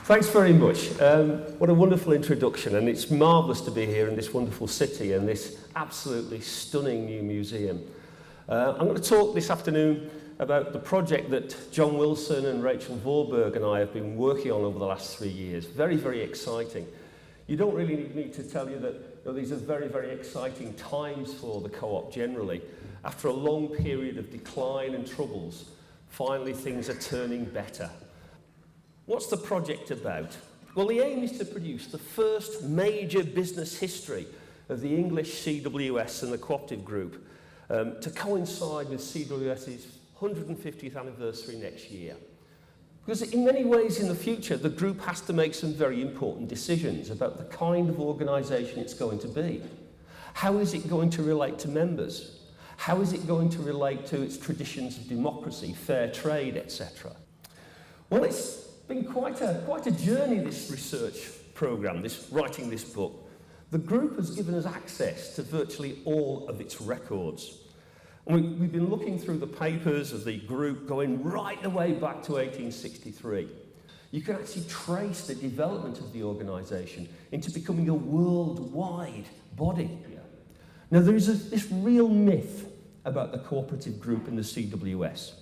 Thanks very much. What a wonderful introduction, and it's marvellous to be here in this wonderful city and this absolutely stunning new museum. I'm going to talk this afternoon about the project that John Wilson and Rachel Vorberg and I have been working on over the last 3 years. Very, very exciting. You don't really need me to tell you that these are very, very exciting times for the co-op generally. After a long period of decline and troubles, finally things are turning better. What's the project about? Well, the aim is to produce the first major business history of the English CWS and the cooperative group to coincide with CWS's 150th anniversary next year. Because in many ways in the future, the group has to make some very important decisions about the kind of organisation it's going to be. How is it going to relate to members? How is it going to relate to its traditions of democracy, fair trade, etc.? Well, it's been quite a journey, this research programme, writing this book. The group has given us access to virtually all of its records. And we've been looking through the papers of the group going right the way back to 1863. You can actually trace the development of the organisation into becoming a worldwide body. Now, there is this real myth about the cooperative group in the CWS.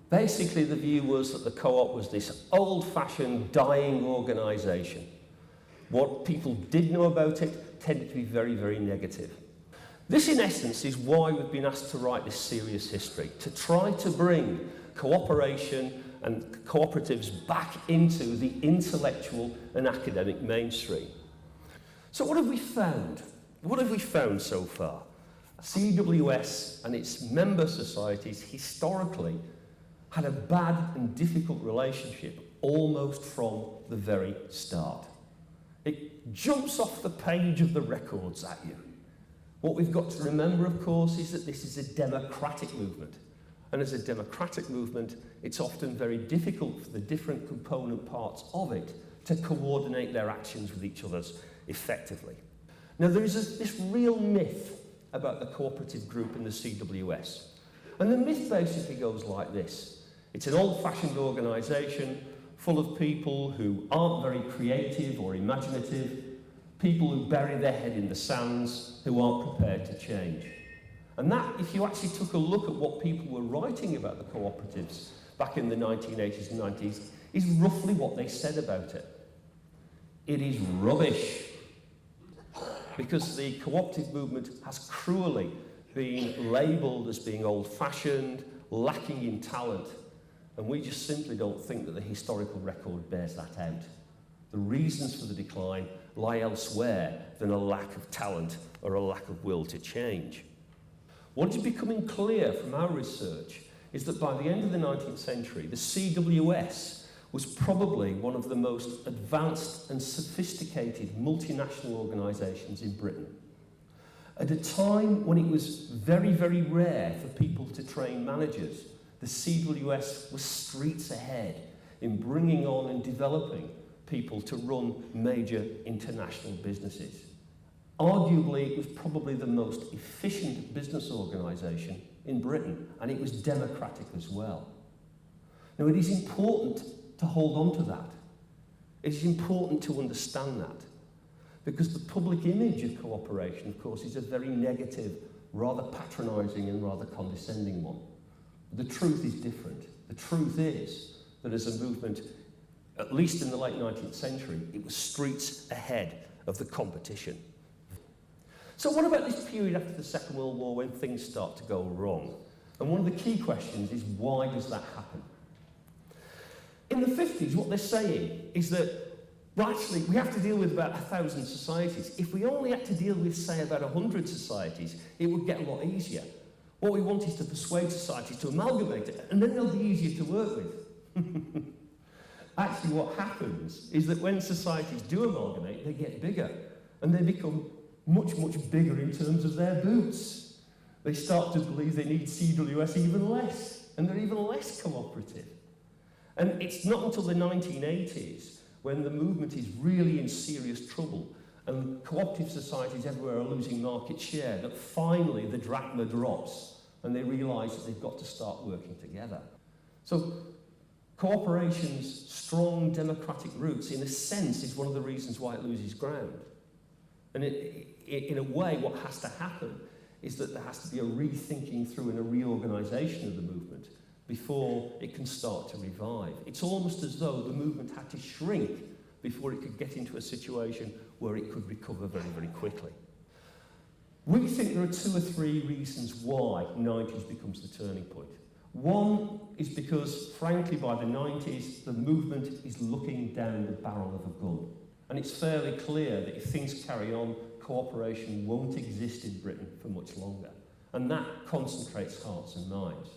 Basically, the view was that the co-op was this old-fashioned, dying organisation. What people did know about it tended to be very, very negative. This, in essence, is why we've been asked to write this serious history, to try to bring cooperation and cooperatives back into the intellectual and academic mainstream. So what have we found? What have we found so far? CWS and its member societies historically had a bad and difficult relationship almost from the very start. It jumps off the page of the records at you. What we've got to remember, of course, is that this is a democratic movement. And as a democratic movement, it's often very difficult for the different component parts of it to coordinate their actions with each other effectively. Now, there is this real myth about the cooperative group in the CWS. And the myth basically goes like this. It's an old-fashioned organisation full of people who aren't very creative or imaginative, people who bury their head in the sands, who aren't prepared to change. And that, if you actually took a look at what people were writing about the cooperatives back in the 1980s and 90s, is roughly what they said about it. It is rubbish. Because the cooperative movement has cruelly been labelled as being old-fashioned, lacking in talent, and we just simply don't think that the historical record bears that out. The reasons for the decline lie elsewhere than a lack of talent or a lack of will to change. What is becoming clear from our research is that by the end of the 19th century, the CWS was probably one of the most advanced and sophisticated multinational organisations in Britain. At a time when it was very, very rare for people to train managers, the CWS was streets ahead in bringing on and developing people to run major international businesses. Arguably, it was probably the most efficient business organisation in Britain, and it was democratic as well. Now, it is important to hold on to that. It is important to understand that, because the public image of cooperation, of course, is a very negative, rather patronising and rather condescending one. The truth is different. The truth is that as a movement, at least in the late 19th century, it was streets ahead of the competition. So what about this period after the Second World War when things start to go wrong? And one of the key questions is, why does that happen? In the 50s, what they're saying is that, well, actually, we have to deal with about 1,000 societies. If we only had to deal with, say, about 100 societies, it would get a lot easier. What we want is to persuade societies to amalgamate it, and then they'll be easier to work with. Actually, what happens is that when societies do amalgamate, they get bigger, and they become much, much bigger in terms of their boots. They start to believe they need CWS even less, and they're even less cooperative. And it's not until the 1980s, when the movement is really in serious trouble, and cooperative societies everywhere are losing market share, that finally the drachma drops, and they realise that they've got to start working together. So Cooperation's strong democratic roots, in a sense, is one of the reasons why it loses ground. And in a way, what has to happen is that there has to be a rethinking through and a reorganisation of the movement before it can start to revive. It's almost as though the movement had to shrink before it could get into a situation where it could recover very, very quickly. We think there are 2 or 3 reasons why 90s becomes the turning point. One is because, frankly, by the 90s, the movement is looking down the barrel of a gun. And it's fairly clear that if things carry on, cooperation won't exist in Britain for much longer. And that concentrates hearts and minds.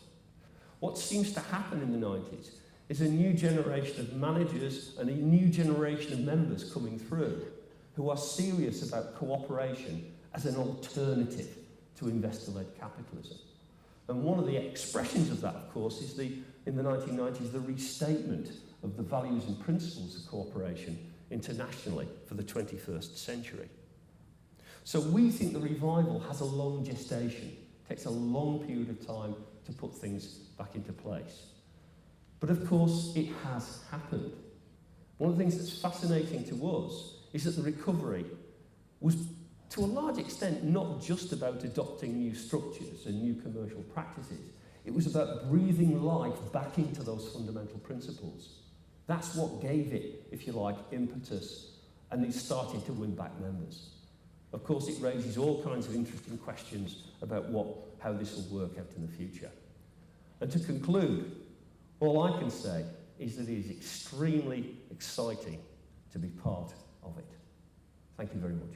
What seems to happen in the 90s is a new generation of managers and a new generation of members coming through who are serious about cooperation as an alternative to investor-led capitalism. And one of the expressions of that, of course, is in the 1990s, the restatement of the values and principles of cooperation internationally for the 21st century. So we think the revival has a long gestation, takes a long period of time to put things back into place. But of course, it has happened. One of the things that's fascinating to us is that the recovery was, to a large extent, not just about adopting new structures and new commercial practices. It was about breathing life back into those fundamental principles. That's what gave it, if you like, impetus, and it started to win back members. Of course, it raises all kinds of interesting questions about how this will work out in the future. And to conclude, all I can say is that it is extremely exciting to be part of it. Thank you very much.